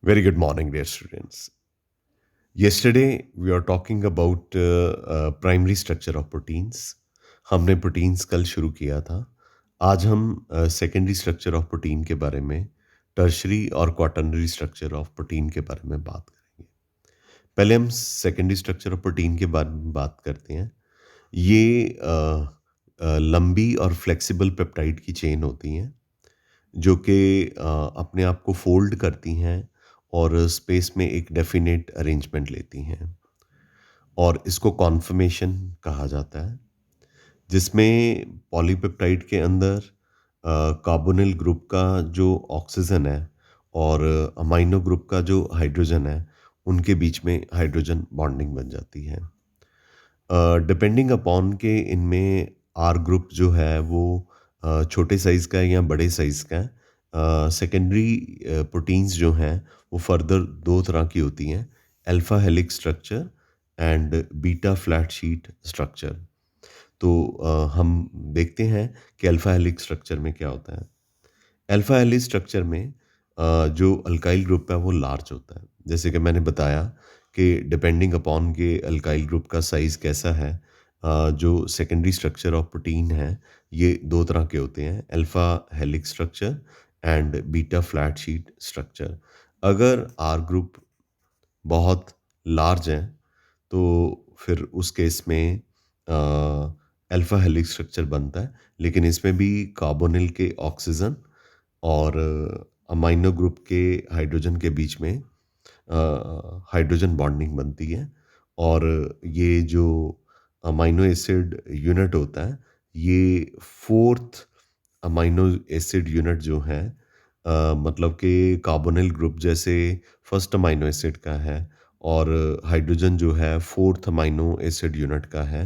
Very good morning, dear students. Yesterday, we are talking about primary structure of proteins. हमने proteins कल शुरू किया था. आज हम सेकेंडरी स्ट्रक्चर ऑफ प्रोटीन के बारे में, टर्शरी और क्वाटरनरी स्ट्रक्चर ऑफ प्रोटीन के बारे में बात करेंगे. पहले हम सेकेंडरी स्ट्रक्चर ऑफ प्रोटीन के बारे में बात करते हैं. ये लंबी और फ्लेक्सिबल पेप्टाइड की चेन होती हैं जो कि अपने आप को फोल्ड करती हैं और स्पेस में एक डेफिनेट अरेंजमेंट लेती हैं और इसको कॉन्फर्मेशन कहा जाता है, जिसमें पॉलीपेप्टाइड के अंदर कार्बोनिल ग्रुप का जो ऑक्सीजन है और अमाइनो ग्रुप का जो हाइड्रोजन है, उनके बीच में हाइड्रोजन बॉन्डिंग बन जाती है. डिपेंडिंग अपॉन के इनमें आर ग्रुप जो है वो छोटे साइज़ का है या बड़े साइज़ का है. सेकेंडरी प्रोटीन्स जो हैं वो फर्दर दो तरह की होती हैं, alpha helix structure and beta flat sheet structure. तो हम देखते हैं कि अल्फ़ा हेलिक्स स्ट्रक्चर में क्या होता है. अल्फ़ा हेलिक्स स्ट्रक्चर में जो अल्काइल ग्रुप है वो लार्ज होता है. जैसे कि मैंने बताया कि डिपेंडिंग अपॉन के अल्काइल ग्रुप का साइज़ कैसा है, जो सेकेंडरी स्ट्रक्चर ऑफ प्रोटीन है ये दो तरह के होते हैं, alpha helix structure and beta flat sheet structure. अगर आर ग्रुप बहुत लार्ज हैं तो फिर उस केस में अल्फ़ा हेलिक्स स्ट्रक्चर बनता है, लेकिन इसमें भी कार्बोनिल के ऑक्सीजन और अमाइनो ग्रुप के हाइड्रोजन के बीच में हाइड्रोजन बॉन्डिंग बनती है. और ये जो अमाइनो एसिड यूनिट होता है, ये फोर्थ अमाइनो एसिड यूनिट जो है, मतलब कि कार्बोनिल ग्रुप जैसे फर्स्ट अमाइनो एसिड का है और हाइड्रोजन जो है फोर्थ अमाइनो एसिड यूनिट का है.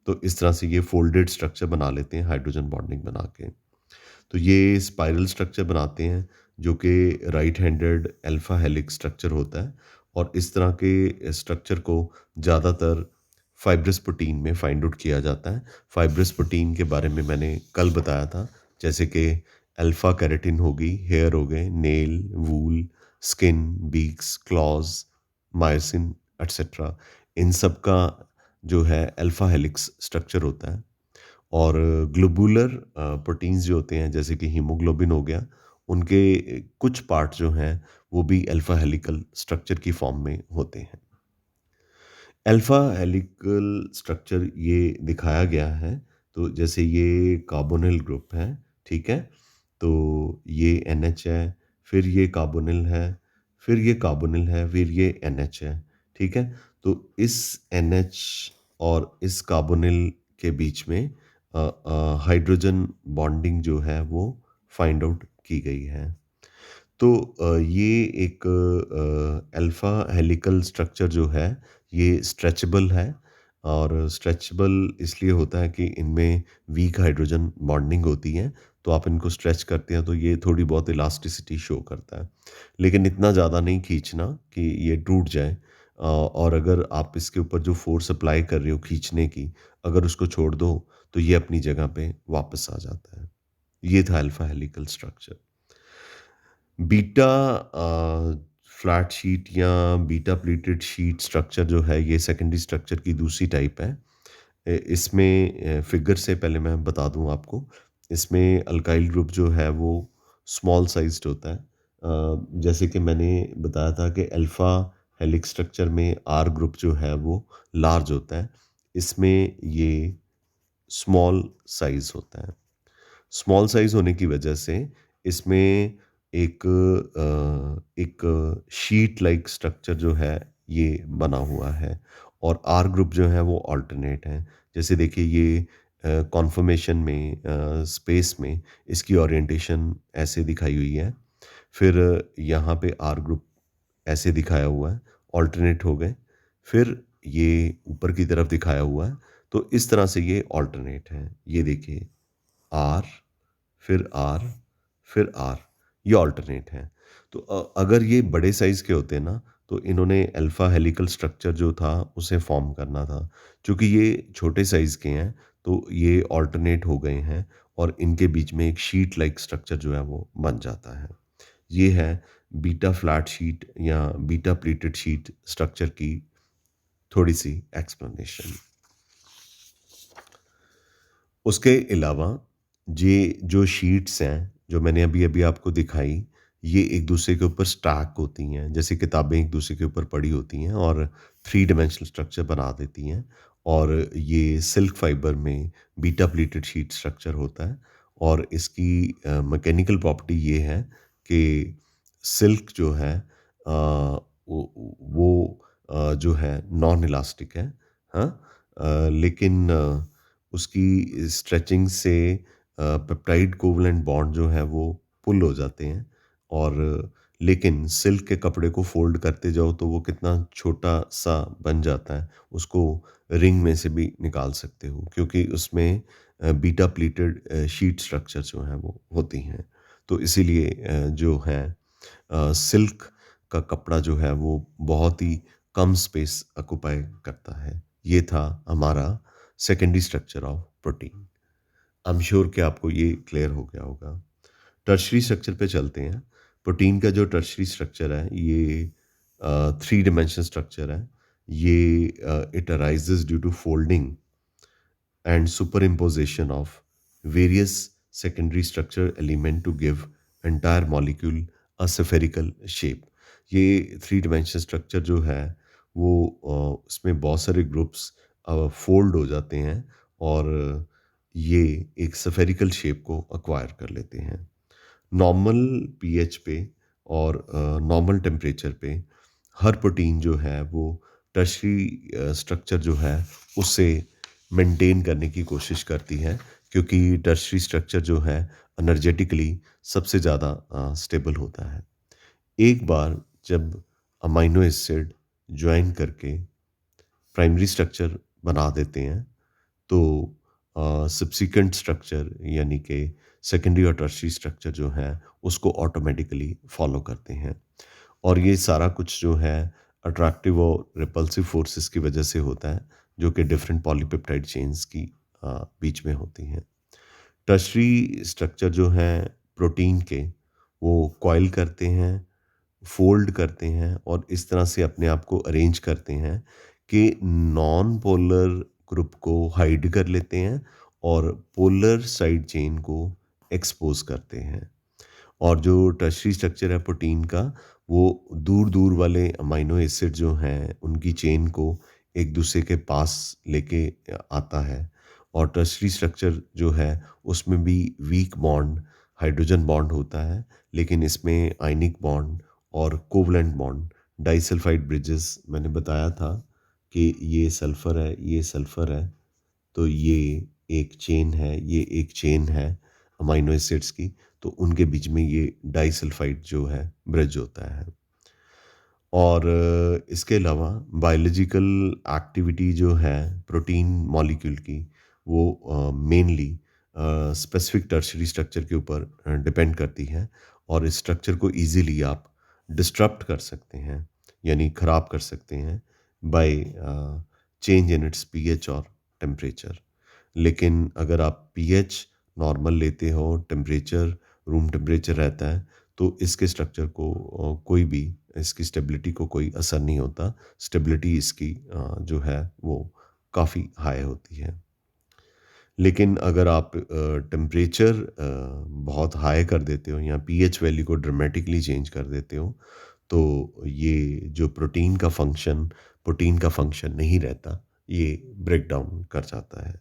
तो इस तरह से ये फोल्डेड स्ट्रक्चर बना लेते हैं हाइड्रोजन बॉन्डिंग बना के. तो ये स्पाइरल स्ट्रक्चर बनाते हैं जो कि right handed alpha helix structure होता है. और इस तरह के स्ट्रक्चर को ज़्यादातर फाइब्रस प्रोटीन में फाइंड आउट किया जाता है. फाइब्रस प्रोटीन के बारे में मैंने कल बताया था, जैसे कि अल्फा कैरेटिन होगी, हेयर हो गए, nail, wool, skin, beaks, claws, myosin etcetera. इन सब का जो है अल्फा हेलिक्स स्ट्रक्चर होता है. और ग्लोबुलर प्रोटीन्स जो होते हैं जैसे कि हीमोग्लोबिन हो गया, उनके कुछ पार्ट जो हैं वो भी अल्फा हेलिकल स्ट्रक्चर की फॉर्म में होते हैं. अल्फा हेलिकल स्ट्रक्चर ये दिखाया गया है. तो जैसे ये कार्बोनिल ग्रुप है, ठीक है, तो ये NH है, फिर ये कार्बोनिल है, फिर ये कार्बोनिल है, फिर ये NH है, ठीक है. तो इस NH और इस कार्बोनिल के बीच में हाइड्रोजन बॉन्डिंग जो है वो फाइंड आउट की गई है. तो ये एक अल्फ़ा हेलिकल स्ट्रक्चर जो है ये स्ट्रेचेबल है. और स्ट्रेचेबल इसलिए होता है कि इनमें वीक हाइड्रोजन बॉन्डिंग होती है, तो आप इनको स्ट्रेच करते हैं तो ये थोड़ी बहुत इलास्टिसिटी शो करता है, लेकिन इतना ज़्यादा नहीं खींचना कि ये टूट जाए. और अगर आप इसके ऊपर जो फोर्स अप्लाई कर रहे हो खींचने की, अगर उसको छोड़ दो तो ये अपनी जगह पे वापस आ जाता है. ये था alpha helical structure. Beta flat sheet या बीटा प्लेटेड शीट स्ट्रक्चर जो है ये सेकेंडरी स्ट्रक्चर की दूसरी टाइप है. इसमें फिगर से पहले मैं बता दूं आपको, इसमें अल्काइल ग्रुप जो है वो स्मॉल साइज्ड होता है. जैसे कि मैंने बताया था कि अल्फ़ा हेलिक्स स्ट्रक्चर में आर ग्रुप जो है वो लार्ज होता है, इसमें ये स्मॉल साइज़ होता है. स्मॉल साइज़ होने की वजह से इसमें एक शीट लाइक स्ट्रक्चर जो है ये बना हुआ है. और आर ग्रुप जो है वो अल्टरनेट है. जैसे देखिए ये कॉन्फर्मेशन में स्पेस में इसकी ओरिएंटेशन ऐसे दिखाई हुई है, फिर यहाँ पे आर ग्रुप ऐसे दिखाया हुआ है, अल्टरनेट हो गए, फिर ये ऊपर की तरफ दिखाया हुआ है. तो इस तरह से ये अल्टरनेट है. ये देखिए आर, फिर आर, फिर आर, ये अल्टरनेट हैं. तो अगर ये बड़े साइज़ के होते ना तो इन्होंने अल्फ़ा हेलिकल स्ट्रक्चर जो था उसे फॉर्म करना था. चूँकि ये छोटे साइज़ के हैं तो ये अल्टरनेट हो गए हैं और इनके बीच में एक शीट लाइक स्ट्रक्चर जो है वो बन जाता है. ये है बीटा फ्लैट शीट या बीटा प्लेटेड शीट स्ट्रक्चर की थोड़ी सी एक्सप्लेनेशन। उसके अलावा ये जो शीट्स हैं, जो मैंने अभी अभी आपको दिखाई, ये एक दूसरे के ऊपर स्टैक होती हैं, जैसे किताबें एक दूसरे के ऊपर पड़ी होती हैं और थ्री डायमेंशनल स्ट्रक्चर बना देती हैं। और ये सिल्क फाइबर में बीटा प्लेटेड शीट स्ट्रक्चर होता है। और इसकी मैकेनिकल प्रॉपर्टी ये है कि सिल्क जो है जो है नॉन इलास्टिक है। हाँ, लेकिन उसकी स्ट्रेचिंग से पेप्टाइड कोवलेंट बॉन्ड जो है वो पुल हो जाते हैं। और लेकिन सिल्क के कपड़े को फोल्ड करते जाओ तो वो कितना छोटा सा बन जाता है, उसको रिंग में से भी निकाल सकते हो, क्योंकि उसमें बीटा प्लीटेड शीट स्ट्रक्चर जो हैं वो होती हैं। तो इसीलिए जो है सिल्क का कपड़ा जो है वो बहुत ही कम स्पेस ऑक्यूपाई करता है। ये था हमारा secondary structure of protein. I am sure कि आपको ये क्लियर हो गया होगा। टर्शरी स्ट्रक्चर पे चलते हैं। प्रोटीन का जो टर्शरी स्ट्रक्चर है ये थ्री डिमेंशन स्ट्रक्चर है। ये it arises due to folding and superimposition of various secondary structure element to give entire molecule a spherical shape। ये थ्री डिमेंशन स्ट्रक्चर जो है वो उसमें बहुत सारे ग्रुप्स फोल्ड हो जाते हैं और ये एक सफेरिकल शेप को अक्वायर कर लेते हैं। नॉर्मल पीएच पे और नॉर्मल टेम्परेचर पे हर प्रोटीन जो है वो टर्शरी स्ट्रक्चर जो है उससे मेंटेन करने की कोशिश करती है, क्योंकि टर्शरी स्ट्रक्चर जो है एनर्जेटिकली सबसे ज़्यादा स्टेबल होता है। एक बार जब अमाइनो एसिड ज्वाइन करके प्राइमरी स्ट्रक्चर बना देते हैं तो सब्सिक्वेंट स्ट्रक्चर यानी कि सेकेंडरी और टर्शरी स्ट्रक्चर जो है उसको ऑटोमेटिकली फॉलो करते हैं। और ये सारा कुछ जो है अट्रैक्टिव और रिपल्सिव फोर्सेस की वजह से होता है, जो कि डिफरेंट पॉलीपेप्टाइड चेन्स की बीच में होती हैं। टर्शरी स्ट्रक्चर जो है प्रोटीन के, वो कॉइल करते हैं, फोल्ड करते हैं और इस तरह से अपने आप को अरेंज करते हैं कि नॉन पोलर ग्रुप को हाइड कर लेते हैं और पोलर साइड चेन को एक्सपोज करते हैं। और जो टर्शरी स्ट्रक्चर है प्रोटीन का, वो दूर दूर वाले अमाइनो एसिड जो हैं उनकी चेन को एक दूसरे के पास लेके आता है। और टर्शरी स्ट्रक्चर जो है उसमें भी वीक बॉन्ड हाइड्रोजन बॉन्ड होता है, लेकिन इसमें आयनिक बॉन्ड और कोवलेंट बॉन्ड डाइसल्फाइड ब्रिजेस मैंने बताया था कि ये सल्फर है, ये सल्फर है, तो ये एक चेन है, ये एक चेन है अमाइनो एसिड्स की, तो उनके बीच में ये डाइसल्फाइड जो है ब्रिज होता है। और इसके अलावा बायोलॉजिकल एक्टिविटी जो है प्रोटीन मॉलिक्यूल की, वो मेनली स्पेसिफिक टर्शरी स्ट्रक्चर के ऊपर डिपेंड करती है। और इस स्ट्रक्चर को इजीली आप डिस्टरप्ट कर सकते हैं, यानी ख़राब कर सकते हैं by change in its pH और टेम्परेचर। लेकिन अगर आप पीएच नॉर्मल लेते हो, टेम्परेचर रूम टेम्परेचर रहता है, तो इसके स्ट्रक्चर को कोई भी इसकी स्टेबिलिटी को कोई असर नहीं होता। स्टेबिलिटी इसकी जो है वो काफ़ी हाई होती है। लेकिन अगर आप टेम्परेचर बहुत हाई कर देते हो या पीएच वैल्यू को ड्रामेटिकली चेंज कर देते हो, तो ये जो प्रोटीन का फंक्शन नहीं रहता, ये ब्रेक डाउन कर जाता है।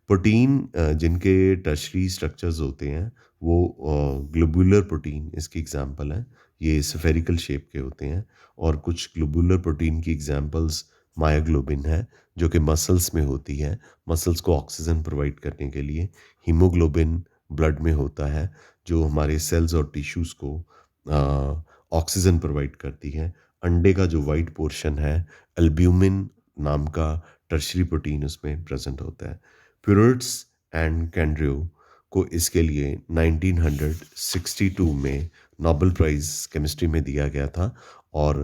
प्रोटीन जिनके टर्शरी स्ट्रक्चर्स होते हैं वो ग्लोबुलर प्रोटीन इसकी एग्जांपल है। ये स्फेरिकल शेप के होते हैं। और कुछ ग्लोबुलर प्रोटीन की एग्जांपल्स मायोग्लोबिन है, जो कि मसल्स में होती है, मसल्स को ऑक्सीजन प्रोवाइड करने के लिए। हीमोग्लोबिन ब्लड में होता है, जो हमारे सेल्स और टिश्यूज़ को ऑक्सीजन प्रोवाइड करती है। अंडे का जो वाइट पोर्शन है, एल्ब्यूमिन नाम का टर्शरी प्रोटीन उसमें प्रेजेंट होता है। प्यूरिट्स एंड कैंड्रियो को इसके लिए 1962 में नोबेल प्राइज़ केमिस्ट्री में दिया गया था। और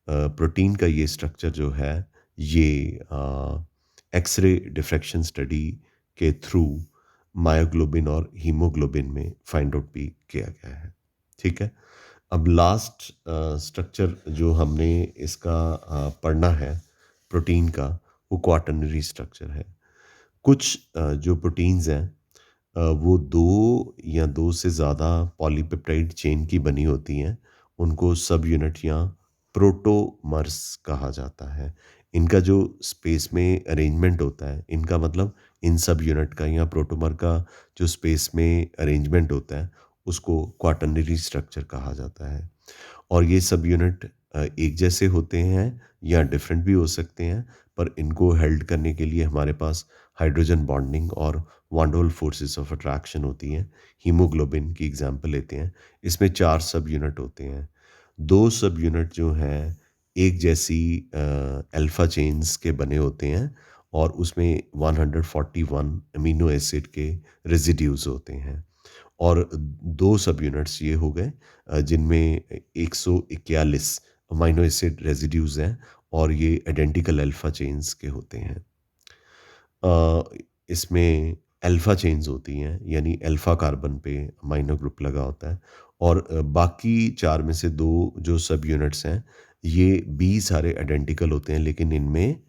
प्रोटीन का ये स्ट्रक्चर जो है ये एक्सरे डिफ्रैक्शन स्टडी के थ्रू मायोग्लोबिन और हीमोग्लोबिन में फाइंड आउट भी किया गया है। ठीक है। अब लास्ट स्ट्रक्चर जो हमने इसका पढ़ना है प्रोटीन का, वो क्वाटर्नरी स्ट्रक्चर है। कुछ जो प्रोटीन्स हैं वो दो या दो से ज़्यादा पॉलीपेप्टाइड चेन की बनी होती हैं। उनको सब यूनिट या प्रोटोमर्स कहा जाता है। इनका जो स्पेस में अरेंजमेंट होता है, इनका मतलब इन सब यूनिट का या प्रोटोमर का जो स्पेस में अरेंजमेंट होता है, उसको क्वाटर्नरी स्ट्रक्चर कहा जाता है। और ये सब यूनिट एक जैसे होते हैं या डिफरेंट भी हो सकते हैं, पर इनको हेल्ड करने के लिए हमारे पास हाइड्रोजन बॉन्डिंग और वान डे वाल फोर्सेस ऑफ अट्रैक्शन होती हैं। हीमोग्लोबिन की एग्जांपल लेते हैं, इसमें 4 सब यूनिट होते हैं। 2 सब यूनिट जो हैं एक जैसी अल्फा चेन्स के बने होते हैं और उसमें 141 अमीनो एसिड के रेसिड्यूज़ होते हैं। और 2 सब यूनिट्स ये हो गए जिनमें 141 अमीनो एसिड रेसिड्यूज़ हैं और ये आइडेंटिकल अल्फा चेन्स के होते हैं। अ, इसमें अल्फा चेन्स होती हैं, यानी अल्फा कार्बन पे अमाइनो ग्रुप लगा होता है। और बाकी 4 में से 2 जो सब यूनिट्स हैं, ये भी सारे आइडेंटिकल होते हैं, लेकिन इनमें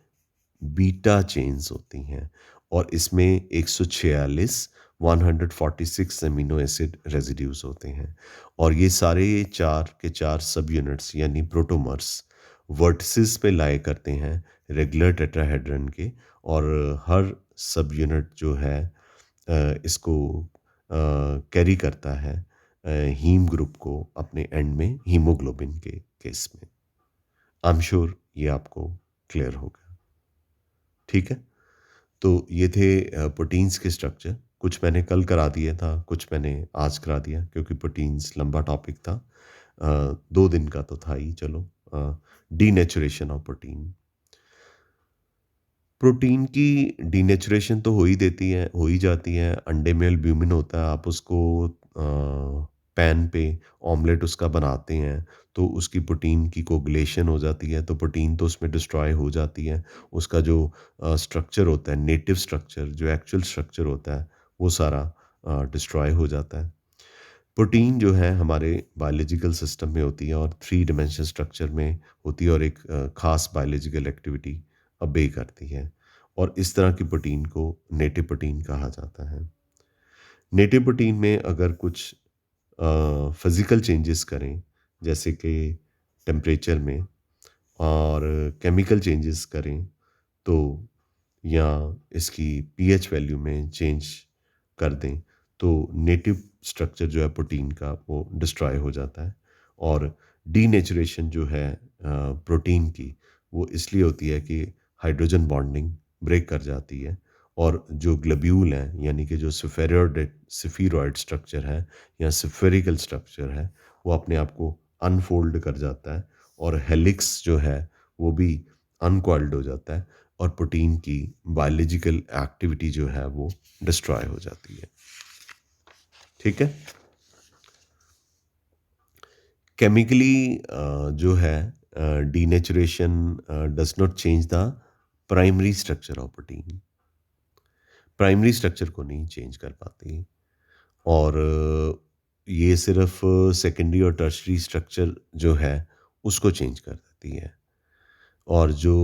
बीटा चेन्स होती हैं और इसमें 146 146 अमीनो एसिड रेसिड्यूज होते हैं। और ये सारे 4 के 4 सब यूनिट्स यानी प्रोटोमर्स वर्टिसेस पे लाए करते हैं रेगुलर टेट्राहेड्रन के। और हर सब यूनिट जो है इसको कैरी करता है हीम ग्रुप को अपने एंड में हीमोग्लोबिन के केस में। आई एम श्योर ये आपको क्लियर होगा। ठीक है, तो ये थे प्रोटीन्स के स्ट्रक्चर। कुछ मैंने कल करा दिया था, कुछ मैंने आज करा दिया, क्योंकि प्रोटीन्स लंबा टॉपिक था। 2 दिन का तो था ही। चलो, डीनेचुरेशन ऑफ प्रोटीन। प्रोटीन की डीनेचुरेशन तो हो ही जाती है। अंडे में एल्ब्यूमिन होता है, आप उसको पैन पे ऑमलेट उसका बनाते हैं, तो उसकी प्रोटीन की कोगुलेशन हो जाती है, तो प्रोटीन तो उसमें डिस्ट्रॉय हो जाती है। उसका जो स्ट्रक्चर होता है, नेटिव स्ट्रक्चर जो एक्चुअल स्ट्रक्चर होता है, वो सारा डिस्ट्रॉय हो जाता है। प्रोटीन जो है हमारे बायोलॉजिकल सिस्टम में होती है और 3 डायमेंशनल स्ट्रक्चर में होती है और एक खास बायोलॉजिकल एक्टिविटी ओबे करती है। और इस तरह की प्रोटीन को नेटिव प्रोटीन कहा जाता है। नेटिव प्रोटीन में अगर कुछ फिजिकल चेंजेस करें, जैसे कि टेम्परेचर में, और केमिकल चेंजेस करें, तो या इसकी पीएच वैल्यू में चेंज कर दें, तो नेटिव स्ट्रक्चर जो है प्रोटीन का वो डिस्ट्रॉय हो जाता है। और डीनेचुरेशन जो है प्रोटीन की, वो इसलिए होती है कि हाइड्रोजन बॉन्डिंग ब्रेक कर जाती है और जो ग्लोब्यूल हैं, यानी कि जो सिफेरॉइड स्ट्रक्चर है या सिफेरिकल स्ट्रक्चर है, वो अपने आप को अनफोल्ड कर जाता है और हेलिक्स जो है वो भी अनकॉइल्ड हो जाता है और प्रोटीन की बायोलॉजिकल एक्टिविटी जो है वो डिस्ट्रॉय हो जाती है। ठीक है, केमिकली जो है denaturation does not change the primary structure of protein. Primary structure को नहीं चेंज कर पाती। और ये सिर्फ सेकेंडरी और टर्शरी स्ट्रक्चर जो है उसको चेंज कर देती है। और जो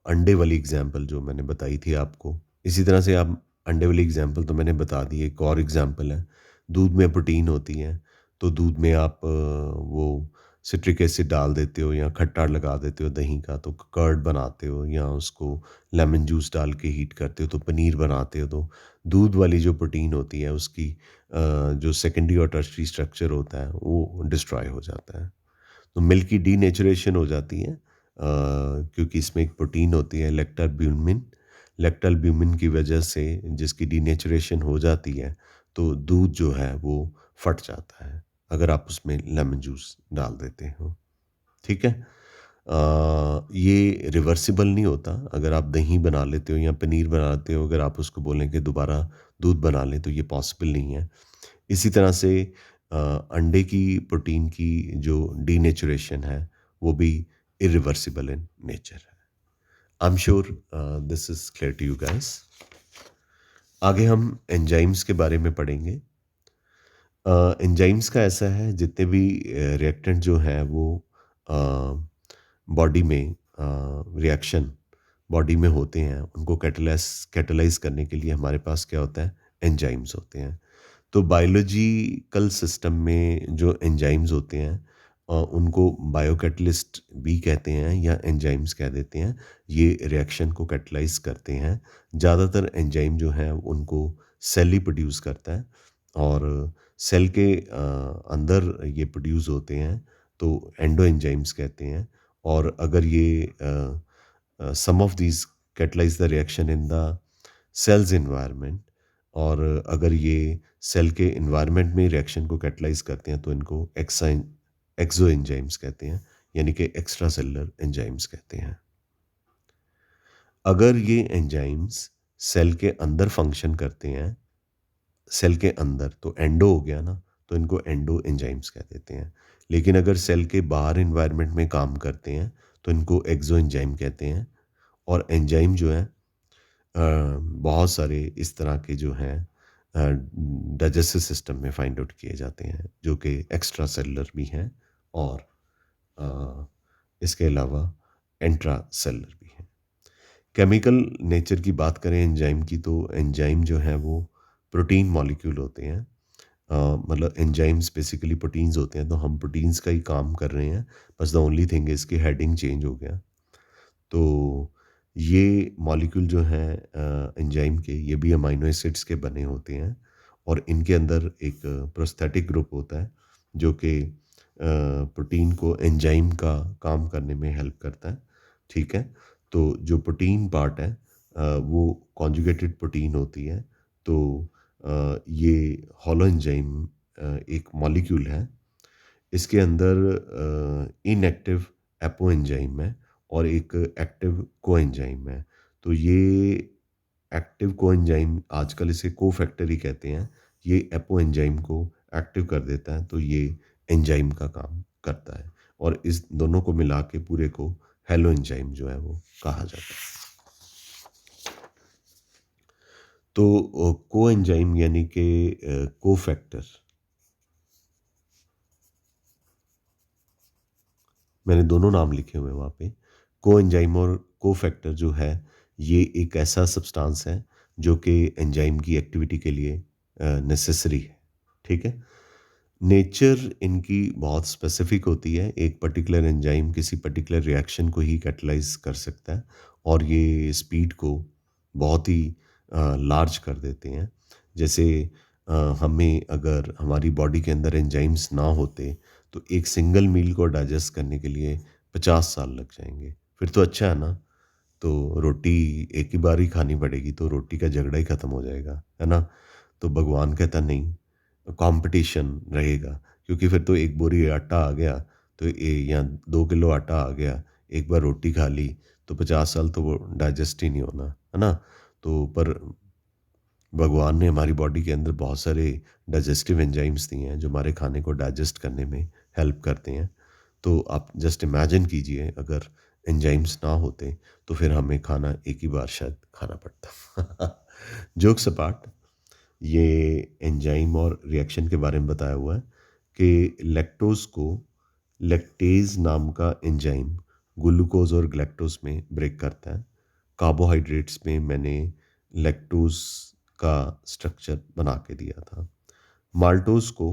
अंडे वाली एग्जांपल जो मैंने बताई थी आपको, इसी तरह से आप अंडे वाली एग्जांपल तो मैंने बता दी। एक और एग्जांपल है, दूध में प्रोटीन होती है, तो दूध में आप वो सिट्रिक एसिड डाल देते हो या खट्टा लगा देते हो दही का, तो कर्ड बनाते हो, या उसको लेमन जूस डाल के हीट करते हो तो पनीर बनाते हो। तो दूध वाली जो प्रोटीन होती है उसकी जो सेकेंडरी और टर्शरी स्ट्रक्चर होता है वो डिस्ट्रॉय हो जाता है। तो मिल्क की डीनेचुरेशन हो जाती है क्योंकि इसमें एक प्रोटीन होती है लैक्टोअल्ब्यूमिन। लैक्टोअल्ब्यूमिन की वजह से जिसकी डीनेचुरेशन हो जाती है, तो दूध जो है वो फट जाता है अगर आप उसमें लेमन जूस डाल देते हो। ठीक है, ये रिवर्सिबल नहीं होता। अगर आप दही बना लेते हो या पनीर बना लेते हो, अगर आप उसको बोलें कि दोबारा दूध बना लें, तो ये पॉसिबल नहीं है। इसी तरह से अंडे की प्रोटीन की जो डीनेचुरेशन है वो भी इरिवर्सिबल इन नेचर है। I am sure this is clear to you guys. आगे हम एंजाइम्स के बारे में पढ़ेंगे। एंजाइम्स का ऐसा है, जितने भी रिएक्टेंट जो हैं वो बॉडी में रिएक्शन बॉडी में होते हैं, उनको कैटलाइज करने के लिए हमारे पास क्या होता है, एंजाइम्स होते हैं। तो बायोलॉजिकल सिस्टम में जो एंजाइम्स होते हैं, उनको बायोकैटलिस्ट भी कहते हैं या एंजाइम्स कह देते हैं। ये रिएक्शन को कैटलाइज करते हैं। ज़्यादातर एंजाइम जो हैं उनको सेल ही प्रोड्यूस करता है, और सेल के अंदर ये प्रोड्यूस होते हैं, तो एंडो एंजाइम्स कहते हैं। और अगर ये some of these catalyse the reaction in the cells environment, और अगर ये सेल के इन्वायरमेंट में रिएक्शन को कैटलाइज करते हैं, तो इनको एक्सो एंजाइम्स कहते हैं, यानी कि एक्स्ट्रा सेलुलर एंजाइम्स कहते हैं। अगर ये एंजाइम्स सेल के अंदर फंक्शन करते हैं, सेल के अंदर, तो एंडो हो गया ना, तो इनको एंडो एंजाइम्स कह देते हैं। लेकिन अगर सेल के बाहर इन्वायरमेंट में काम करते हैं, तो इनको एक्सो एंजाइम कहते हैं। और एंजाइम जो है, बहुत सारे इस तरह के जो हैं डाइजेस्टिव सिस्टम में फाइंड आउट किए जाते हैं, जो कि एक्स्ट्रा सेलुलर भी हैं, और अ, इसके अलावा इंट्रा सेलुलर भी हैं। केमिकल नेचर की बात करें एंजाइम की, तो एंजाइम जो है वो प्रोटीन मॉलिक्यूल होते हैं। मतलब एंजाइम्स बेसिकली प्रोटीन्स होते हैं, तो हम प्रोटीन्स का ही काम कर रहे हैं। बस द ओनली थिंग इसकी हेडिंग चेंज हो गया। तो ये मॉलिक्यूल जो हैं एंजाइम के, ये भी अमाइनो एसिड्स के बने होते हैं, और इनके अंदर एक प्रोस्थेटिक ग्रुप होता है, जो कि प्रोटीन को एंजाइम का काम करने में हेल्प करता है। ठीक है। तो जो प्रोटीन पार्ट है, वो कॉन्जुगेटेड प्रोटीन होती है। तो ये हॉलो एंजाइम एक मॉलिक्यूल है। इसके अंदर इनएक्टिव एपो एंजाइम है, और एक एक्टिव कोएंजाइम है। तो ये एक्टिव कोएंजाइम, आजकल इसे कोफैक्टर ही कहते हैं, ये एपो एंजाइम को एक्टिव कर देता है, तो ये एंजाइम का काम करता है। और इस दोनों को मिला के पूरे को हेलो एंजाइम जो है वो कहा जाता है। तो कोएंजाइम यानी कि कोफैक्टर, मैंने दोनों नाम लिखे हुए हैं वहाँ पे। कोएंजाइम और कोफैक्टर जो है, ये एक ऐसा सब्सटेंस है जो कि एंजाइम की एक्टिविटी के लिए नेसेसरी है। ठीक है। नेचर इनकी बहुत स्पेसिफिक होती है। एक पर्टिकुलर एंजाइम किसी पर्टिकुलर रिएक्शन को ही कैटलाइज कर सकता है, और ये स्पीड को बहुत ही लार्ज कर देते हैं। जैसे हमें, अगर हमारी बॉडी के अंदर एंजाइम्स ना होते, तो एक सिंगल मील को डाइजेस्ट करने के लिए 50 साल लग जाएंगे। फिर तो अच्छा है ना। तो रोटी एक ही बार ही खानी पड़ेगी, तो रोटी का झगड़ा ही खत्म हो जाएगा, है ना। तो भगवान कहता नहीं, कंपटीशन रहेगा, क्योंकि फिर तो एक बोरी आटा आ गया, तो या 2 किलो आटा आ गया, एक बार रोटी खा ली, तो 50 साल तो वो डाइजेस्ट ही नहीं होना, है ना। तो पर भगवान ने हमारी बॉडी के अंदर बहुत सारे डाइजेस्टिव एंजाइम्स दिए हैं, जो हमारे खाने को डाइजेस्ट करने में हेल्प करते हैं। तो आप जस्ट इमेजिन कीजिए, अगर एंजाइम्स ना होते, तो फिर हमें खाना एक ही बार शायद खाना पड़ता। जोक्स अपार्ट, ये एंजाइम और रिएक्शन के बारे में बताया हुआ है कि लैक्टोज को लैक्टेज नाम का एंजाइम ग्लूकोज और ग्लैक्टोज में ब्रेक करता है। कार्बोहाइड्रेट्स में मैंने लैक्टोज का स्ट्रक्चर बना के दिया था। माल्टोज को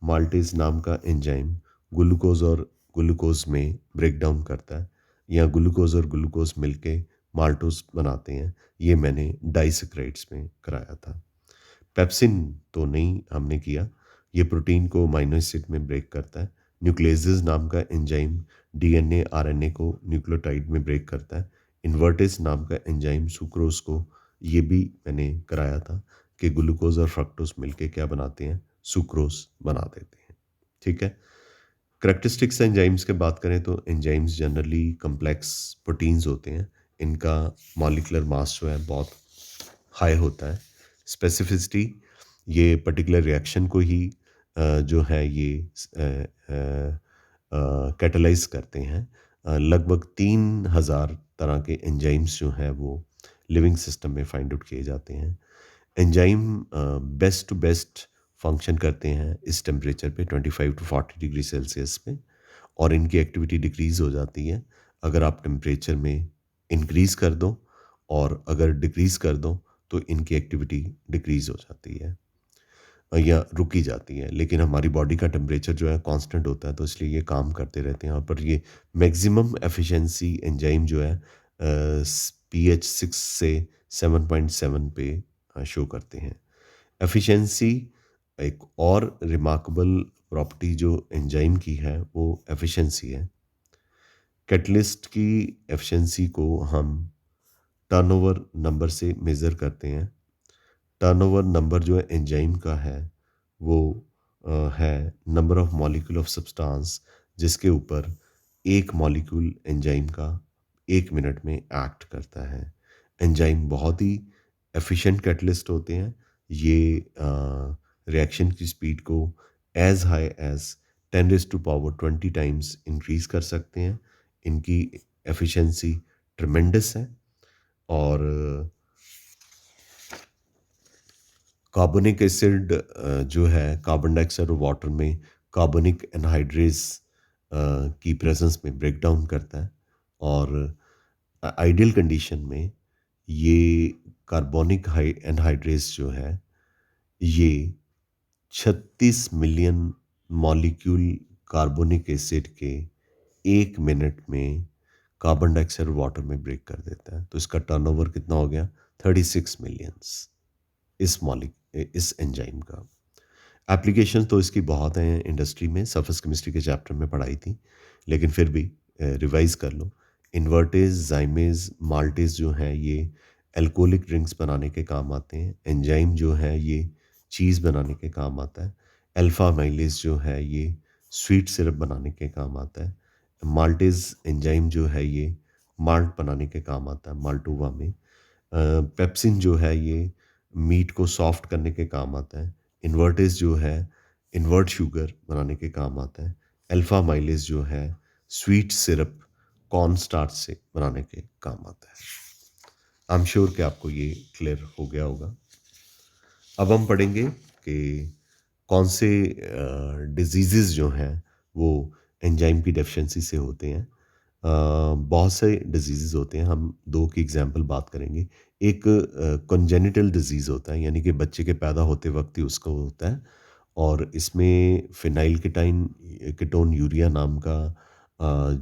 माल्टेज नाम का एंजाइम ग्लूकोज और ग्लूकोज में ब्रेक डाउन करता है, या ग्लूकोज और ग्लूकोज मिलके माल्टोज बनाते हैं। ये मैंने डाइसेक्राइड्स में कराया था। पेप्सिन तो नहीं हमने किया। ये प्रोटीन को अमाइनो एसिड में ब्रेक करता है। न्यूक्लियेजेस नाम का एंजाइम डीएनए आरएनए को न्यूक्लियोटाइड में ब्रेक करता है। इन्वर्टेज नाम का एंजाइम सुक्रोज को, ये भी मैंने कराया था कि ग्लूकोज और फ्रक्टोज मिलके क्या बनाते हैं, सुक्रोज बना देते हैं। ठीक है। करेक्टरिस्टिक्स एंजाइम्स की बात करें, तो एंजाइम्स जनरली कम्प्लेक्स प्रोटीन्स होते हैं। इनका मॉलिक्यूलर मास जो है बहुत हाई होता है। स्पेसिफिसिटी, ये पर्टिकुलर रिएक्शन को ही जो है ये कैटलाइज करते हैं। लगभग 3000 तरह के एंजाइम्स जो हैं वो लिविंग सिस्टम में फाइंड आउट किए जाते हैं। Enzyme best to best function करते हैं इस टेम्परेचर पे 25 टू 40 डिग्री सेल्सियस पे, और इनकी एक्टिविटी डिक्रीज़ हो जाती है अगर आप टेम्परेचर में इंक्रीज़ कर दो, और अगर डिक्रीज़ कर दो तो इनकी एक्टिविटी डिक्रीज़ हो जाती है या रुकी जाती है। लेकिन हमारी बॉडी का टेम्परेचर जो है कांस्टेंट होता है, तो इसलिए ये काम करते रहते हैं। और पर ये मैक्सिमम एफिशिएंसी एंजाइम जो है पीएच 6 से 7.7 पे शो करते हैं। एफिशिएंसी एक और रिमार्केबल प्रॉपर्टी जो एंजाइम की है वो एफिशिएंसी है। कैटलिस्ट की एफिशिएंसी को हम टर्नओवर नंबर से मेज़र करते हैं। टर्नओवर नंबर जो है एंजाइम का है वो है number of molecule of substance जिसके ऊपर एक मॉलिक्यूल एंजाइम का 1 मिनट में एक्ट करता है। एंजाइम बहुत ही एफिशिएंट कैटलिस्ट होते हैं। ये रिएक्शन की स्पीड को as high as 10⁻20 times increase कर सकते हैं। इनकी एफिशिएंसी ट्रमेंडस है। और कार्बोनिक एसिड जो है कार्बन डाइऑक्साइड और वाटर में कार्बोनिक एनहाइड्रेस की प्रेजेंस में ब्रेक डाउन करता है। और आइडियल कंडीशन में ये कार्बोनिक एनहाइड्रेस जो है ये 36 मिलियन मॉलिक्यूल कार्बोनिक एसिड के 1 मिनट में कार्बन डाइऑक्साइड और वाटर में ब्रेक कर देता है। तो इसका टर्नओवर कितना हो गया? 36 मिलियंस इस एंजाइम का। एप्लीकेशन तो इसकी बहुत हैं इंडस्ट्री में, सरफेस केमिस्ट्री के चैप्टर में पढ़ाई थी, लेकिन फिर भी रिवाइज कर लो। इन्वर्टेज, जाइमेज, माल्टेज जो हैं ये अल्कोहलिक ड्रिंक्स बनाने के काम आते हैं। एंजाइम जो है ये चीज़ बनाने के काम आता है। अल्फा माइलेज जो है ये स्वीट सिरप बनाने के काम आता है। माल्टेज एंजाइम जो है ये माल्ट बनाने के काम आता है माल्टोवा में। पेप्सिन जो है ये मीट को सॉफ्ट करने के काम आता है। इन्वर्टेज जो है इन्वर्ट शुगर बनाने के काम आता है। अल्फा माइलेज जो है स्वीट सिरप कॉर्न स्टार्च से बनाने के काम आता है। आई एम श्योर कि आपको ये क्लियर हो गया होगा। अब हम पढ़ेंगे कि कौन से डिजीज़ जो हैं वो एंजाइम की डेफिशिएंसी से होते हैं। बहुत से डिजीज़ होते हैं, हम दो की एग्जांपल बात करेंगे। एक कंजेनिटल डिजीज़ होता है, यानी कि बच्चे के पैदा होते वक्त ही उसको होता है, और इसमें फिनाइल कीटोन यूरिया नाम का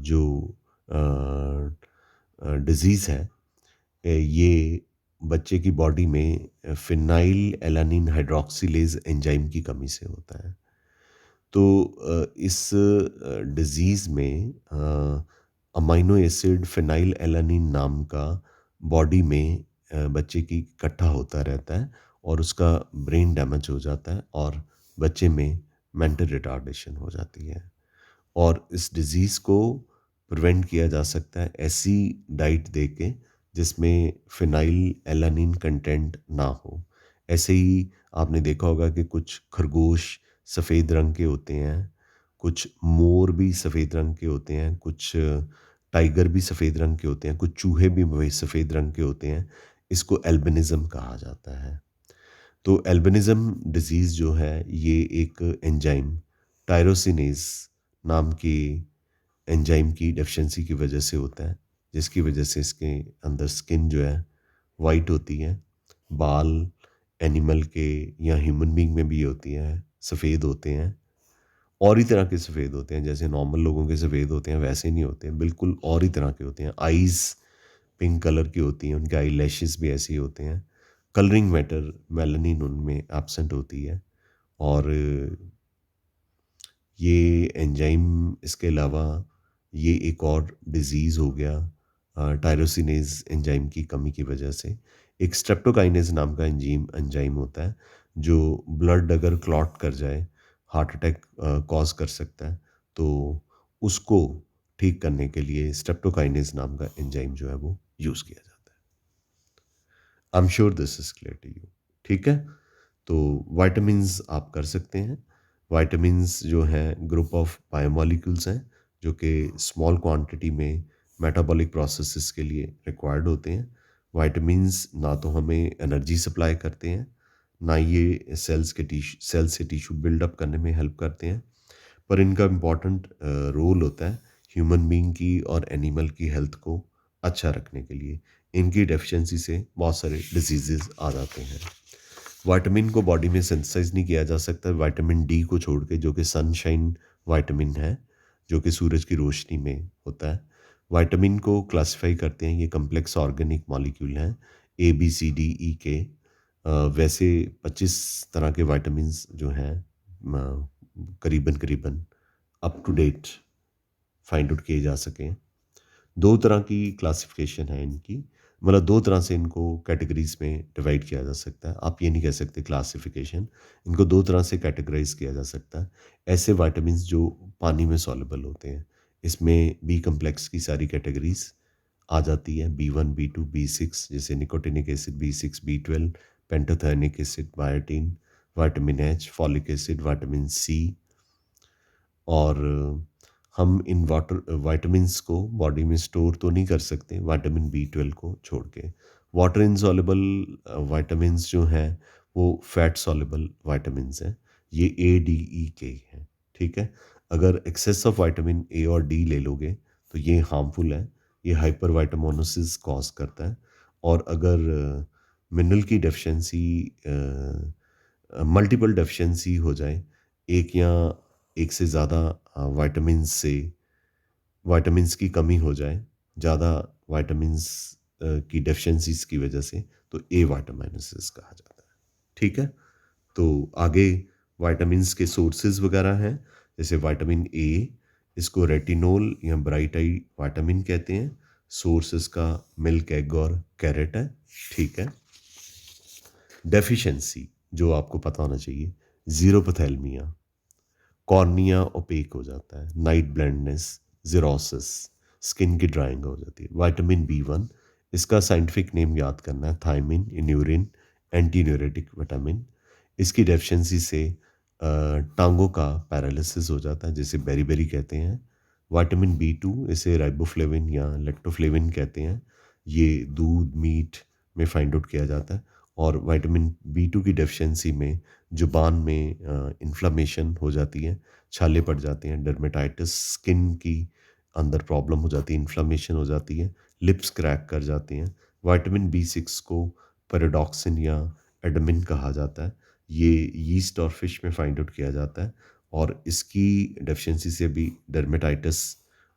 जो डिजीज़ है, ये बच्चे की बॉडी में फिनाइल एलानिन हाइड्रोक्सिलेज एंजाइम की कमी से होता है। तो इस डिज़ीज़ में अमाइनो एसिड फिनाइल एलानिन नाम का बॉडी में बच्चे की इकट्ठा होता रहता है, और उसका ब्रेन डैमेज हो जाता है और बच्चे में मेंटल रिटार्डेशन हो जाती है। और इस डिज़ीज़ को प्रिवेंट किया जा सकता है ऐसी डाइट दे के जिसमें फिनाइल एलानिन कंटेंट ना हो। ऐसे ही आपने देखा होगा कि कुछ खरगोश सफ़ेद रंग के होते हैं, कुछ मोर भी सफ़ेद रंग के होते हैं, कुछ टाइगर भी सफ़ेद रंग के होते हैं, कुछ चूहे भी वही सफ़ेद रंग के होते हैं। इसको एल्बिनिज़म कहा जाता है। तो एल्बिनिज़म डिज़ीज़ जो है ये एक एंजाइम टायरोसिनेज नाम की एंजाइम की डेफिशिएंसी की वजह से होता है, जिसकी वजह से इसके अंदर स्किन जो है वाइट होती है। बाल एनिमल के या ह्यूमन बीइंग में भी होती है, सफ़ेद होते हैं, और ही तरह के सफ़ेद होते हैं। जैसे नॉर्मल लोगों के सफ़ेद होते हैं वैसे नहीं होते हैं, बिल्कुल और ही तरह के होते हैं। आईज़ पिंक कलर की होती हैं, उनके आई लैशेस भी ऐसे ही होते हैं। कलरिंग मैटर मेलानिन उनमें एब्सेंट होती है। और ये एंजाइम इसके अलावा ये एक और डिज़ीज़ हो गया टायरोसिनेज एंजाइम की कमी की वजह से। एक स्ट्रेप्टोकाइनेज नाम का एंजाइम होता है जो ब्लड अगर क्लॉट कर जाए, हार्ट अटैक कॉज कर सकता है, तो उसको ठीक करने के लिए स्ट्रेप्टोकाइनेज नाम का एंजाइम जो है वो यूज़ किया जाता है। I am sure this is clear to you. ठीक है, तो वाइटामिन्स आप कर सकते हैं। वाइटामिन्स जो हैं ग्रुप ऑफ बायोमॉलिक्यूल्स हैं जो कि स्मॉल क्वांटिटी में मेटाबॉलिक प्रोसेसेस के लिए रिक्वायर्ड होते हैं। वाइटामिन्स ना तो हमें एनर्जी सप्लाई करते हैं, ना ये सेल से टिश्यू बिल्डअप करने में हेल्प करते हैं, पर इनका इम्पॉर्टेंट रोल होता है ह्यूमन बीइंग की और एनिमल की हेल्थ को अच्छा रखने के लिए। इनकी डेफिशिएंसी से बहुत सारे डिजीजेस आ जाते हैं। विटामिन को बॉडी में सिंथेसाइज नहीं किया जा सकता विटामिन डी को छोड़ के, जो कि सनशाइन विटामिन है, जो कि सूरज की रोशनी में होता है। विटामिन को क्लासिफाई करते हैं, ये कम्प्लेक्स ऑर्गेनिक मॉलिक्यूल हैं, A B C D E के। वैसे 25 तरह के विटामिन्स जो हैं करीबन करीबन up to date find out किए जा सकें। दो तरह की क्लासिफिकेशन है इनकी, मतलब दो तरह से इनको कैटेगरीज में डिवाइड किया जा सकता है। आप ये नहीं कह सकते क्लासिफिकेशन, इनको दो तरह से कैटेगराइज किया जा सकता है। ऐसे विटामिन्स जो पानी में सॉल्युबल होते हैं, इसमें बी कम्प्लेक्स की सारी कैटेगरीज आ जाती है, B1 B2 B6, जैसे nicotinic acid B6 B12, pantothenic acid biotin, vitamin H, folic acid, vitamin C. और हम इन वाटर विटामिन्स को बॉडी में स्टोर तो नहीं कर सकते विटामिन B12 को छोड़ के। वाटर इनसॉल्युबल विटामिन्स जो हैं वो फैट सॉल्युबल विटामिन्स हैं, ये A D E K हैं, ठीक है। अगर एक्सेस ऑफ विटामिन ए और डी ले लोगे तो ये हार्मफुल है, ये हाइपर विटामिनोसिस कॉज करता है। और अगर मिनरल की डेफिशिएंसी मल्टीपल डेफिशिएंसी हो जाए, एक या एक से ज़्यादा विटामिन्स से विटामिन्स की कमी हो जाए, ज़्यादा विटामिन्स की डेफिशिएंसीज़ की वजह से, तो ए विटामिनोसिस कहा जाता है, ठीक है। तो आगे विटामिन्स के सोर्सेज वगैरह हैं, जैसे विटामिन ए, इसको रेटिनोल या ब्राइट आई विटामिन कहते हैं। सोर्स इसका मिल्क, एग और कैरेट है, ठीक है। डेफिशिएंसी जो आपको पता होना चाहिए, जीरोपैथेलमिया, कॉर्निया ओपेक हो जाता है, नाइट ब्लाइंडनेस, ज़िरोसिस, स्किन की ड्राइंग हो जाती है। विटामिन B1, इसका साइंटिफिक नेम याद करना है, थायमिन इन्यूरिन एंटी न्यूरेटिक विटामिन। इसकी डेफिशिएंसी से टांगों का पैरालिसिस हो जाता है, जिसे बेरी कहते हैं। विटामिन B2, इसे राइबोफ्लेविन या लेक्टोफ्लेविन कहते हैं, ये दूध मीट में फाइंड आउट किया जाता है। और विटामिन B2 की डेफिशिएंसी में जुबान में इन्फ्लामेशन हो जाती है, छाले पड़ जाते हैं, डर्मेटाइटिस, स्किन की अंदर प्रॉब्लम हो जाती है, इन्फ्लामेशन हो जाती है, लिप्स क्रैक कर जाते हैं। विटामिन B6 को पैराडॉक्सिन या एडमिन कहा जाता है, ये यीस्ट और फिश में फाइंड आउट किया जाता है। और इसकी डेफिशिएंसी से भी डर्मेटाइटिस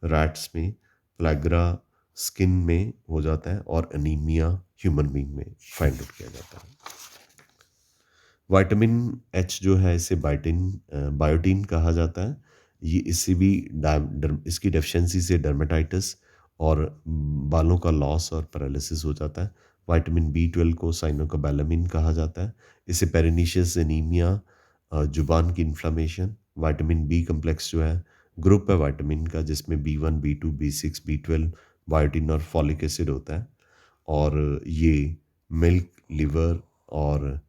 रैट्स में, प्लेग्रा स्किन में हो जाता है, और अनीमिया ह्यूमन बीइंग में फाइंड आउट किया जाता है। विटामिन एच जो है, इसे बायोटीन कहा जाता है। ये इससे भी इसकी डेफिशिएंसी से डर्मेटाइटिस और बालों का लॉस और पैरालिसिस हो जाता है। विटामिन B12 को साइनोकोबैलामिन कहा जाता है, इसे पेरिनीशियस एनीमिया, जुबान की इन्फ्लामेशन। विटामिन बी कम्प्लेक्स जो है, ग्रुप है विटामिन का, जिसमें B1 B2 B6 B12, biotin और फॉलिक एसिड होता है। और ये मिल्क, लिवर और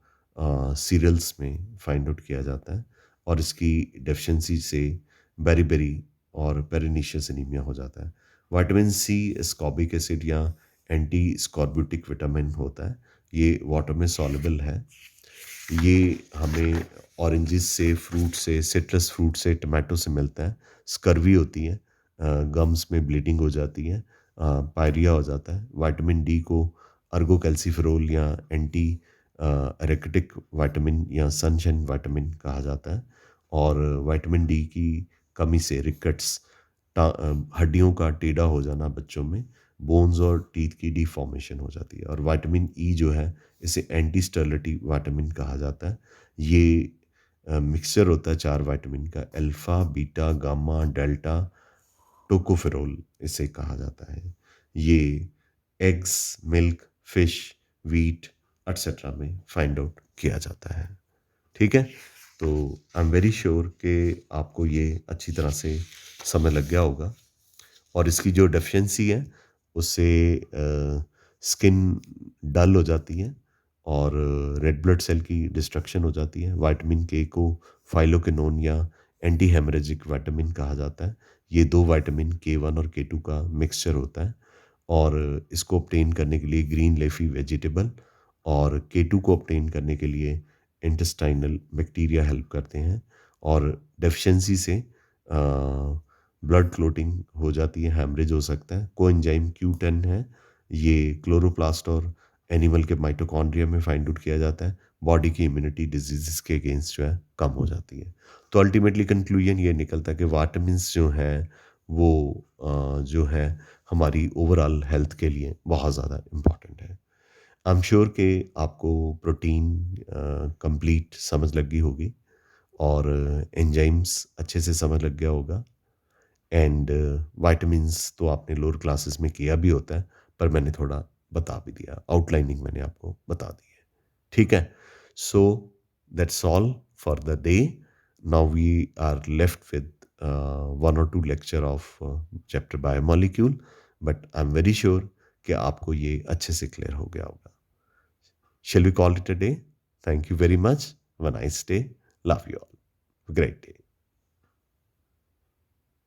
सीरियल्स में फाइंड आउट किया जाता है। और इसकी डेफिशिएंसी से बेरी और पेरिनीशियस एनीमिया हो जाता है। विटामिन सी एस्कॉर्बिक एसिड या एंटी स्कॉर्बुटिक विटामिन होता है, ये वाटर में सॉल्युबल है। ये हमें ऑरेंजेस से, फ्रूट से, सिट्रस फ्रूट से, टमाटो से मिलता है। स्कर्वी होती है, गम्स में ब्लीडिंग हो जाती है, पायरिया हो जाता है। विटामिन डी को अर्गोकैल्सिफेरोल या एंटी एरेकेटिक विटामिन या सनशाइन विटामिन कहा जाता है। और विटामिन डी की कमी से रिकेट्स, हड्डियों का टेढ़ा हो जाना बच्चों में, बोन्स और टीथ की डिफॉर्मेशन हो जाती है। और विटामिन ई जो है, इसे एंटी स्टेरिलिटी विटामिन कहा जाता है। ये मिक्सचर होता है चार विटामिन का, alpha, beta, gamma, delta, tocopherol इसे कहा जाता है। ये eggs, milk, fish, wheat etcetera में फाइंड आउट किया जाता है, ठीक है। तो आई एम वेरी श्योर कि आपको ये अच्छी तरह से समझ लग गया होगा। और इसकी जो डेफिशिएंसी है, उससे स्किन डल हो जाती है और रेड ब्लड सेल की डिस्ट्रक्शन हो जाती है। विटामिन के को फाइलोक्विनोन या एंटी हेमरेजिक विटामिन कहा जाता है। ये दो विटामिन K1 और K2 का मिक्सचर होता है। और इसको ऑब्टेन करने के लिए ग्रीन लीफी वेजिटेबल, और K2 को ऑब्टेन करने के लिए इंटेस्टाइनल बैक्टीरिया हेल्प करते हैं, और डेफिशिएंसी से ब्लड क्लोटिंग हो जाती है, हैमरेज हो सकता है। कोएंजाइम Q10 है, ये क्लोरोप्लास्ट और एनिमल के माइटोकॉन्ड्रिया में फाइंड आउट किया जाता है। बॉडी की इम्यूनिटी डिजीज़ के अगेंस्ट जो है कम हो जाती है। तो अल्टीमेटली कंक्लूजन ये निकलता है कि विटामिन्स जो हैं वो जो है हमारी ओवरऑल हेल्थ के लिए बहुत ज़्यादा इम्पॉर्टेंट है। आई एम श्योर कि आपको प्रोटीन कंप्लीट समझ लग गई होगी, और एंजाइम्स अच्छे से समझ लग गया होगा, एंड विटामिन्स तो आपने लोअर क्लासेस में किया भी होता है, पर मैंने थोड़ा बता भी दिया, आउटलाइनिंग मैंने आपको बता दी है। ठीक है? So that's all for the day. Now we are left with one और two lecture of chapter biomolecule, but I am very sure कि आपको ये अच्छे से क्लियर हो गया होगा। Shall we call it a day? Thank you very much. Have a nice day. Love you all. Have a great day.